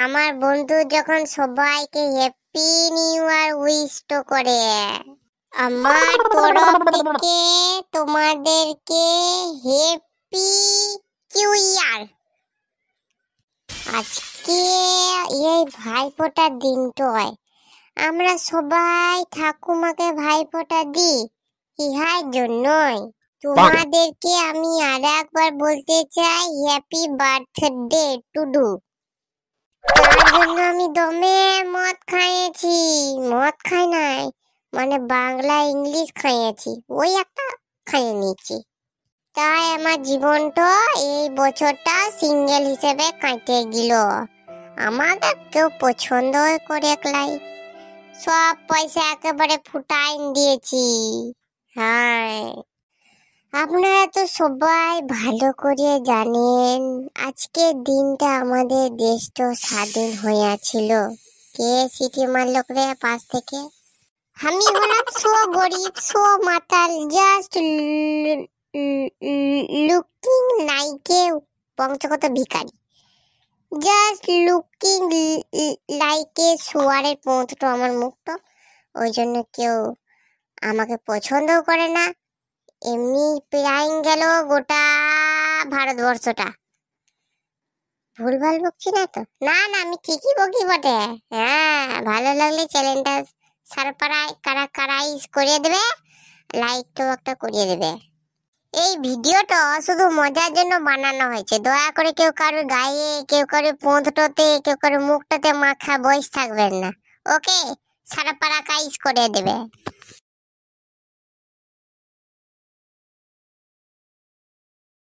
আমার বন্ধু যখন সবাইকে হ্যাপি নিউ ইয়ার উইশ তো করে, আমার তরফ থেকে তোমাদেরকে হ্যাপি নিউ ইয়ার। আজকে এই ভাইফোঁটার দিনটায় আমরা সবাই ঠাকুমাকে ভাইফোঁটা দিই ইহার জন্যই। তোমাদেরকে আমি আর একবার বলতে চাই হ্যাপি বার্থডে টুডু। তার জন্য আমি দমে মদ খাইয়েছি, মদ খাই নাই মানে বাংলা ইংলিশ খাইয়েছি, ওই একটা খাইয়ে নিয়েছি। তাই আমার জীবনটা এই বছরটা সিঙ্গেল হিসেবে কাটে গেল। আমাকে কেউ পছন্দ করে একলাই, সব পয়সা একেবারে ফুটাই দিয়েছি। হ্যাঁ, আপনারা তো সবাই ভালো করে জানেন আজকের দিনটা আমাদের দেশ তো স্বাধীন হয়েছিল। কে সিটি মারলো রে পাশ থেকে? আমি হলাম সো গরিব সো মাতাল, জাস্ট লুকিং লাইক এ বংশগত ভিখারি, জাস্ট লুকিং লাইক এ শুয়ারের পৌঁছটো আমার মুখটা। ওই জন্য কেউ আমাকে পছন্দ করে না, এমনি প্রাইং গেল গোটা ভারতবর্ষটা। ভুলভাল বকছি না তো? না না, আমি ঠিকই বকি বটে। হ্যাঁ, ভালো লাগলে চ্যানেলটা সারপ্রাইজ কারাকারাইজ করিয়ে দেবে, লাইকটাও একটা করিয়ে দেবে। এই ভিডিওটা শুধু মজার জন্য বানানো হয়েছে, দয়া করে কেউ কারোর গায়ে, কেউ কারোর পোঁতটাতে, কেউ কারোর মুখটাতে মাখা বয়স থাকবেন না। ওকে, সারপ্রাইজ করে দেবে।